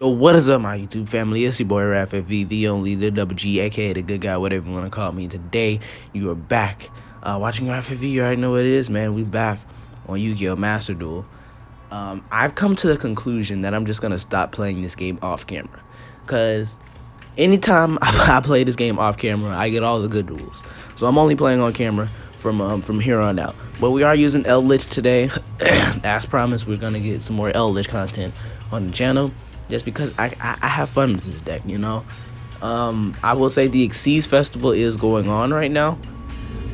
What is up, my YouTube family? It's your boy Arrahaffv, the only, the double G, aka the good guy, whatever you want to call me. Today, you are back watching Arrahaffv. You already know what it is, man. We back on Yu-Gi-Oh! Master Duel. I've come to the conclusion that I'm just gonna stop playing this game off camera, cause anytime I play this game off camera, I get all the good duels. So I'm only playing on camera from here on out. But we are using ELDLICH today. As promised, we're gonna get some more ELDLICH content on the channel. Just because I have fun with this deck, you know. I will say the Exceeds Festival is going on right now.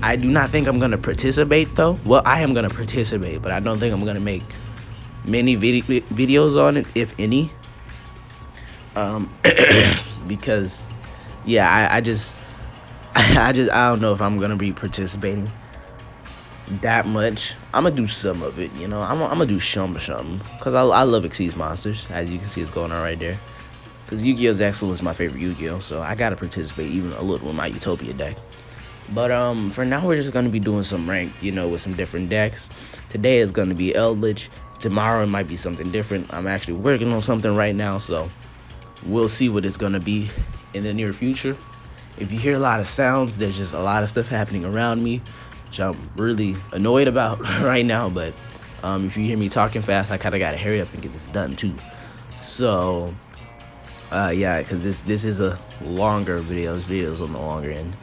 I do not think I'm gonna participate though. Well, I am gonna participate, but I don't think I'm gonna make many videos on it, if any. Because yeah, I don't know if I'm gonna be participating that much. I'm gonna do some of it, you know. I'm gonna do something because I love Exceeds monsters, as you can see it's going on right there. Because Yu-Gi-Oh's Excellence is my favorite Yu-Gi-Oh, so I gotta participate even a little with my Utopia deck. But for now, we're just gonna be doing some ranked, you know, with some different decks. Today is gonna be ELDLICH. Tomorrow it might be something different. I'm actually working on something right now, so we'll see what it's gonna be in the near future. If you hear a lot of sounds, there's just a lot of stuff happening around me, which I'm really annoyed about right now. But if you hear me talking fast, I kind of gotta hurry up and get this done too. So yeah, because this is a longer video. This video is on the longer end.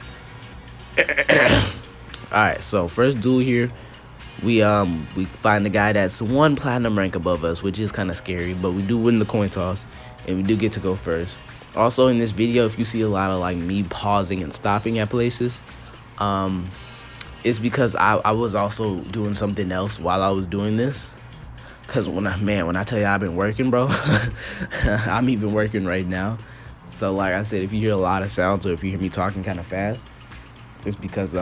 All right, so first duel here, we find the guy that's one platinum rank above us, which is kind of scary, but we do win the coin toss and we do get to go first. Also in this video, if you see a lot of like me pausing and stopping at places, it's because I was also doing something else while I was doing this. Cause when I tell you I've been working, bro, I'm even working right now. So like I said, if you hear a lot of sounds or if you hear me talking kind of fast, it's because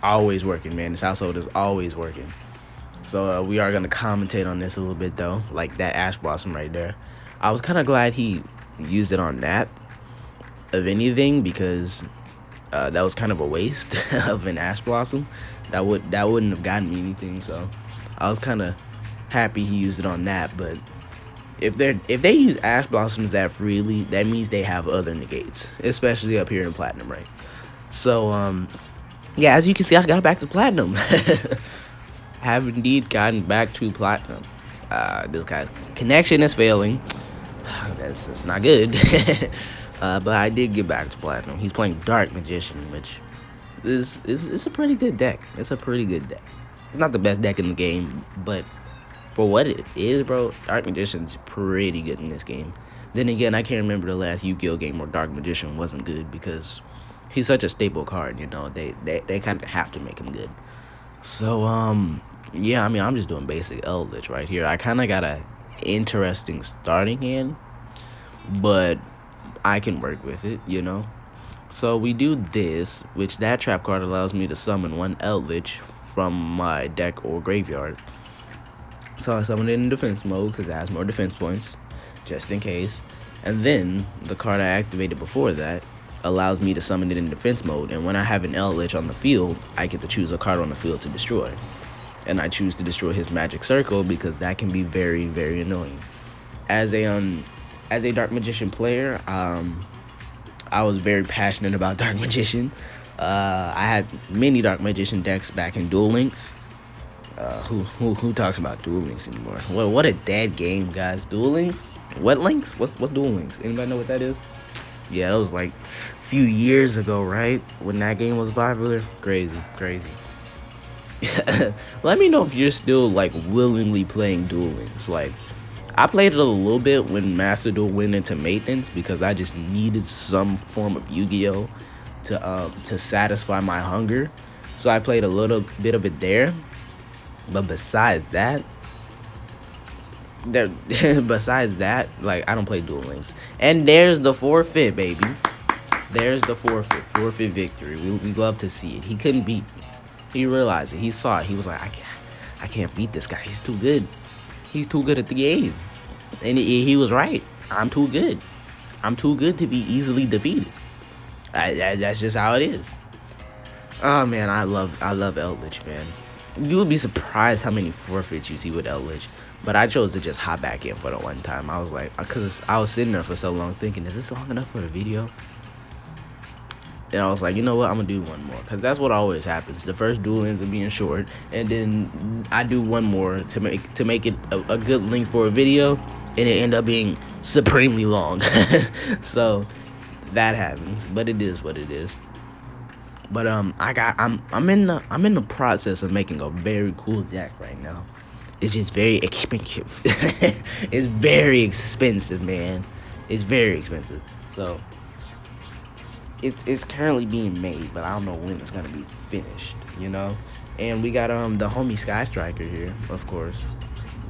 always working, man. This household is always working. So we are gonna commentate on this a little bit though, like that Ash Blossom right there. I was kind of glad he used it on that, of anything, because that was kind of a waste of an Ash Blossom. That wouldn't have gotten me anything. So I was kind of happy he used it on that. But if they use Ash Blossoms that freely, that means they have other negates, especially up here in Platinum, right? So yeah, as you can see, I got back to Platinum. Have indeed gotten back to Platinum. This guy's connection is failing. That's not good. But I did get back to Platinum. He's playing Dark Magician, which is a pretty good deck. It's a pretty good deck. It's not the best deck in the game, but for what it is, bro, Dark Magician's pretty good in this game. Then again, I can't remember the last Yu-Gi-Oh game where Dark Magician wasn't good, because he's such a staple card, you know. They kind of have to make him good. So yeah, I mean, I'm just doing basic ELDLICH right here. I kind of got a interesting starting hand, but I can work with it, you know. So we do this, which that trap card allows me to summon one ELDLICH from my deck or graveyard. So I summon it in defense mode because it has more defense points, just in case. And then the card I activated before that allows me to summon it in defense mode, and when I have an ELDLICH on the field, I get to choose a card on the field to destroy. And I choose to destroy his magic circle because that can be very, very annoying. As a Dark Magician player, I was very passionate about Dark Magician. I had many Dark Magician decks back in Duel Links. Who talks about Duel Links anymore? What a dead game, guys. Duel Links? What Links? What's Duel Links? Anybody know what that is? Yeah, that was like a few years ago, right? When that game was popular. Crazy. Let me know if you're still like willingly playing Duel Links. Like, I played it a little bit when Master Duel went into maintenance because I just needed some form of Yu-Gi-Oh to satisfy my hunger. So I played a little bit of it there. But besides that, like, I don't play Duel Links. And there's the forfeit, baby. There's the forfeit victory. We love to see it. He couldn't beat me. He realized it. He saw it. He was like, I can't beat this guy. He's too good. He's too good at the game. And he was right. I'm too good. I'm too good to be easily defeated. That's just how it is. Oh man, I love ELDLICH, man. You would be surprised how many forfeits you see with ELDLICH. But I chose to just hop back in for the one time. I was like, because I was sitting there for so long thinking, is this long enough for the video? And I was like, you know what, I'm gonna do one more, because that's what always happens. The first duel ends up being short, and then I do one more to make it a good length for a video, and it end up being supremely long. So that happens, but it is what it is. But I'm in the process of making a very cool deck right now. It's just very expensive. It's very expensive, man. It's very expensive. So it's currently being made, but I don't know when it's gonna be finished, you know. And we got the homie Sky Striker here, of course.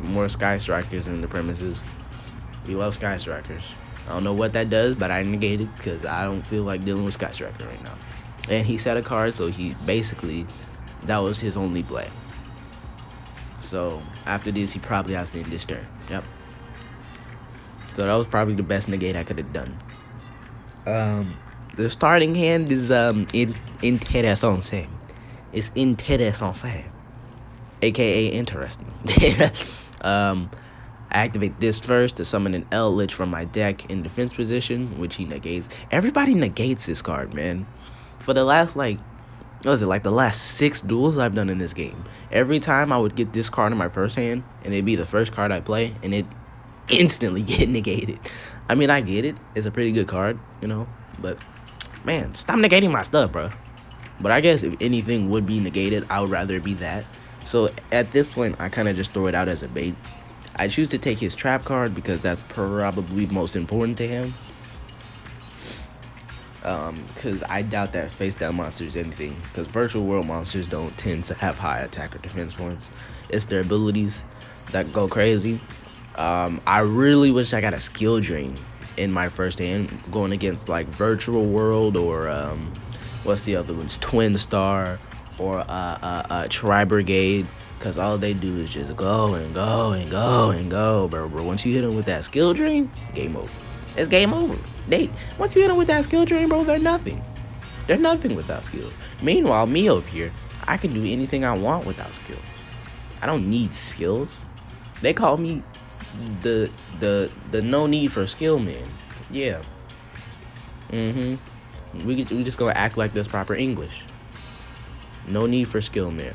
More Sky Strikers in the premises. We love Sky Strikers. I don't know what that does, but I negate it because I don't feel like dealing with Sky Striker right now. And he set a card, so he basically, that was his only play. So after this, he probably has to end this turn. Yep. So that was probably the best negate I could have done. The starting hand is interesante. It's interesante, aka interesting. I activate this first to summon an Eldlich from my deck in defense position, which he negates. Everybody negates this card, man. For the last, like, what was it, like the last 6 duels I've done in this game, every time I would get this card in my first hand, and it'd be the first card I play, and it instantly get negated. I mean, I get it. It's a pretty good card, you know, but, man, stop negating my stuff, bro. But I guess if anything would be negated, I would rather it be that. So at this point, I kind of just throw it out as a bait. I choose to take his trap card because that's probably most important to him. Because I doubt that face down monsters anything. Because virtual world monsters don't tend to have high attack or defense points. It's their abilities that go crazy. I really wish I got a skill drain in my first hand going against like virtual world or what's the other ones, Twin Star or Tri Brigade. Because all they do is just go and go and go and go, bro. Once you hit them with that skill drain, game over. It's game over. Once you hit them with that skill drain, bro, they're nothing. They're nothing without skill. Meanwhile, me over here, I can do anything I want without skill. I don't need skills. They call me the no need for skill man. Yeah. We just gonna act like that's proper English. No need for skill man.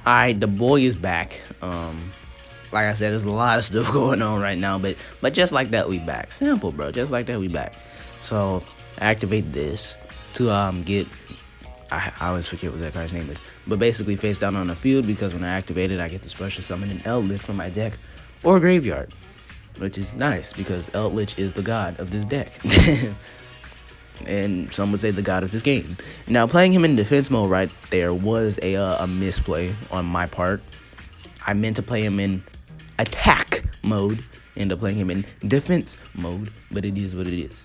Alright, the boy is back. Like I said, there's a lot of stuff going on right now, but just like that, we back. Simple, bro. Just like that, we back. So activate this to get. I always forget what that card's name is, but basically face down on the field, because when I activate it, I get to special summon an Eldlich from my deck or graveyard, which is nice because Eldlich is the god of this deck. And some would say the god of this game. Now, playing him in defense mode right there was a misplay on my part. I meant to play him in attack mode, end up playing him in defense mode, but it is what it is.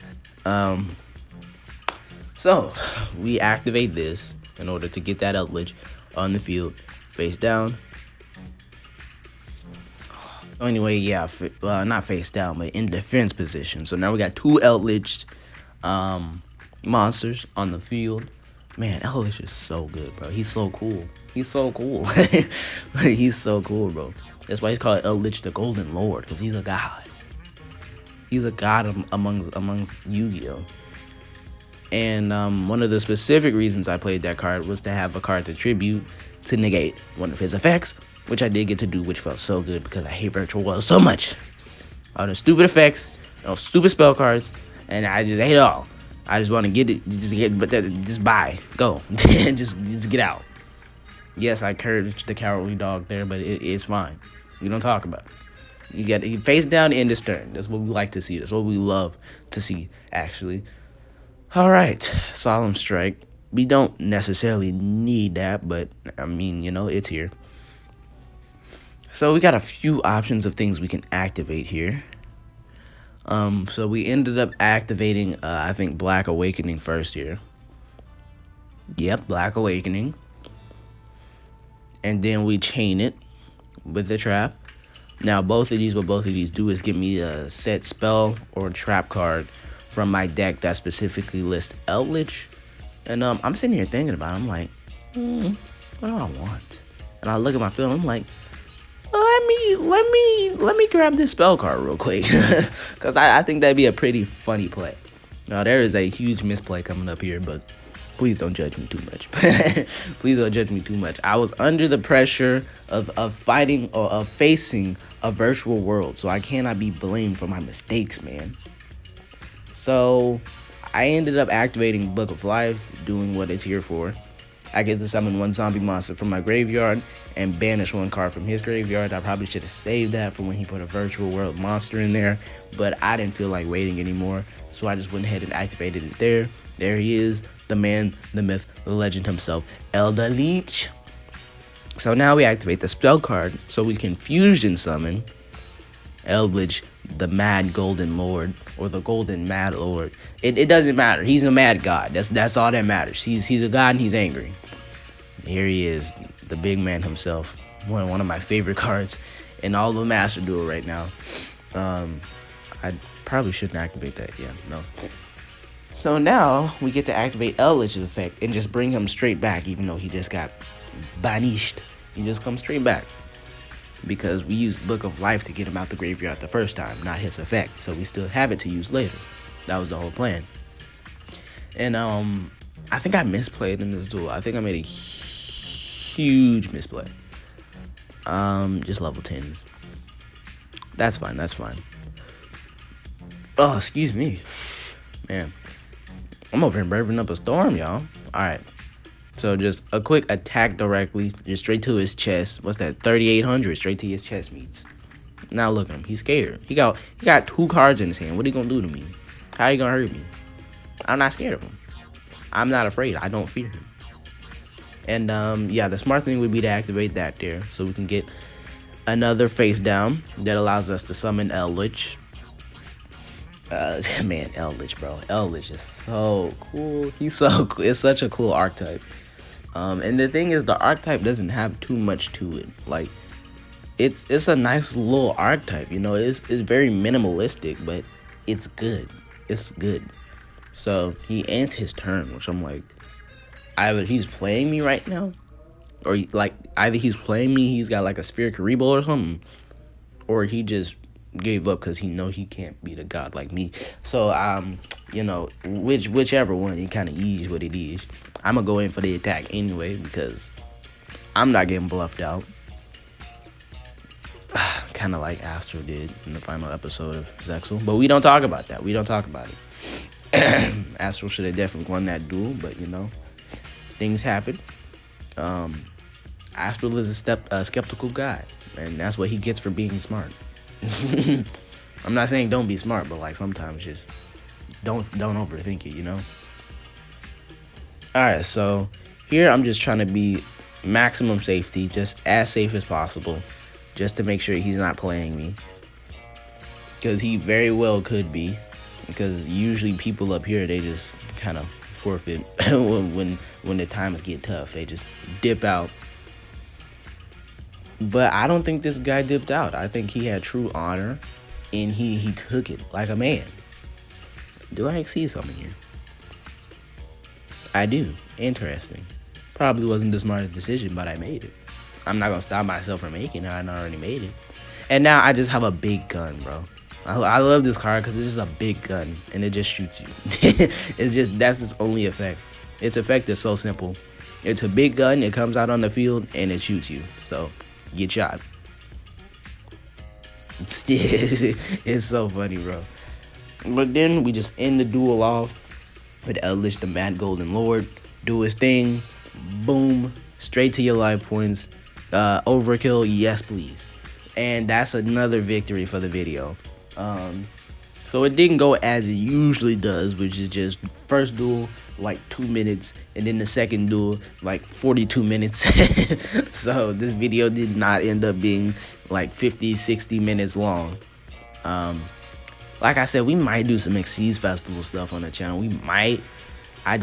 So we activate this in order to get that Eldlich on the field, face down. Anyway, yeah, not face down, but in defense position. So now we got 2 Eldlich monsters on the field. Man, Eldlich is so good, bro. He's so cool. He's so cool. He's so cool, bro. That's why he's called Eldlich the Golden Lord, because he's a god. He's a god amongst Yu-Gi-Oh! And one of the specific reasons I played that card was to have a card to tribute to negate one of his effects, which I did get to do, which felt so good because I hate virtual world so much. All the stupid effects, all stupid spell cards, and I just hate it all. I just want to get it, just buy, go, just get out. Yes, I encouraged the cowardly dog there, but it's fine. We don't talk about it. You got to face down in this turn. That's what we like to see. That's what we love to see, actually. All right, Solemn Strike. We don't necessarily need that, but I mean, you know, it's here. So we got a few options of things we can activate here. So we ended up activating, I think, Black Awakening first here. Yep, Black Awakening. And then we chain it with the trap. Now, what both of these do is give me a set spell or trap card from my deck that specifically lists Eldlich. And I'm sitting here thinking about it. I'm like, what do I want? And I look at my field, I'm like, oh, let me grab this spell card real quick, because I think that'd be a pretty funny play. Now there is a huge misplay coming up here, but please don't judge me too much. Please don't judge me too much. I was under the pressure of fighting or of facing a virtual world, so I cannot be blamed for my mistakes, man. So I ended up activating Book of Life, doing what it's here for. I get to summon one zombie monster from my graveyard and banish one card from his graveyard. I probably should have saved that for when he put a virtual world monster in there, but I didn't feel like waiting anymore, so I just went ahead and activated it there. There he is, the man, the myth, the legend himself, ELDLICH. So now we activate the spell card so we can fusion summon ELDLICH, the Mad Golden Lord, or the Golden Mad Lord. It doesn't matter. He's a mad god. That's all that matters. He's a god and he's angry. Here he is, the big man himself. One of my favorite cards in all of Master Duel right now. I probably shouldn't activate that. Yeah, no. So now we get to activate ELDLICH's effect and just bring him straight back, even though he just got banished. He just comes straight back, because we used Book of Life to get him out the graveyard the first time, not his effect. So we still have it to use later. That was the whole plan. And I think I misplayed in this duel. I think I made a huge misplay. Just level 10s. That's fine, that's fine. Oh, excuse me. Man, I'm over here burping up a storm, y'all. Alright. So just a quick attack directly, just straight to his chest. What's that? 3,800 straight to his chest meets. Now look at him. He's scared. He got 2 cards in his hand. What are you gonna do to me? How you gonna hurt me? I'm not scared of him. I'm not afraid. I don't fear him. And yeah, the smart thing would be to activate that there, so we can get another face down that allows us to summon ELDLICH. Man, ELDLICH, bro. ELDLICH is so cool. He's so cool. It's such a cool archetype. And the thing is, the archetype doesn't have too much to it. Like, it's a nice little archetype, you know. It's very minimalistic, but it's good. It's good. So he ends his turn, which I'm like, either he's playing me right now, or either he's playing me, he's got like a Sphere Karibo or something, or he just gave up because he know he can't beat a god like me. So you know, whichever one, it kind of is what it is. I'm gonna go in for the attack anyway, because I'm not getting bluffed out. Kind of like Astro did in the final episode of Zexal, but we don't talk about that. We don't talk about it. Astro should have definitely won that duel, but you know, things happen. Astro is a skeptical guy, and that's what he gets for being smart. I'm not saying don't be smart, but like sometimes just don't overthink it, you know. All right, so here I'm just trying to be maximum safety, just as safe as possible, just to make sure he's not playing me, because he very well could be. Because usually people up here, they just kind of forfeit when the times get tough. They just dip out. But I don't think this guy dipped out. I think he had true honor, and he took it like a man. Do I see something here? I do. Interesting. Probably wasn't the smartest decision, but I made it. I'm not gonna stop myself from making it. I already made it. And now I just have a big gun, bro. I love this card because it's just a big gun and it just shoots you. That's its only effect. Its effect is so simple. It's a big gun, it comes out on the field, and it shoots you. So, get shot. It's so funny, bro. But then we just end the duel off with ELDLICH, the Mad Golden Lord. Do his thing. Boom. Straight to your life points. Overkill, yes please. And that's another victory for the video. So it didn't go as it usually does, which is just first duel like 2 minutes, and then the second duel like 42 minutes. So this video did not end up being like 50-60 minutes long. Like I said, we might do some Xyz Festival stuff on the channel. We might. I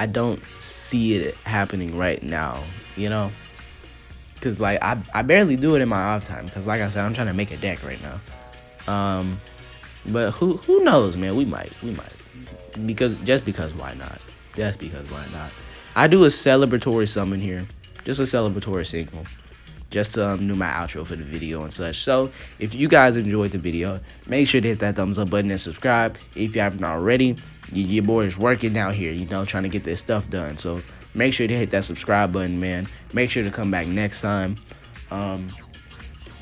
don't see it happening right now, you know, because like I barely do it in my off time, because like I said, I'm trying to make a deck right now. But who knows, man? We might, because why not? Just because why not? I do a celebratory summon here, just a celebratory signal. just to do my outro for the video and such. So if you guys enjoyed the video, make sure to hit that thumbs up button and subscribe if you haven't already. Your boy is working out here, you know, trying to get this stuff done. So make sure to hit that subscribe button, man. Make sure to come back next time.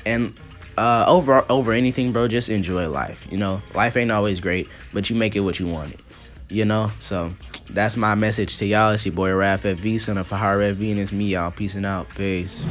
And over anything, bro, just enjoy life. You know, life ain't always great, but you make it what you want it. You know, so that's my message to y'all. It's your boy Arrahaffv, son of Arrahaffv, and it's me, y'all. Peace and out. Peace.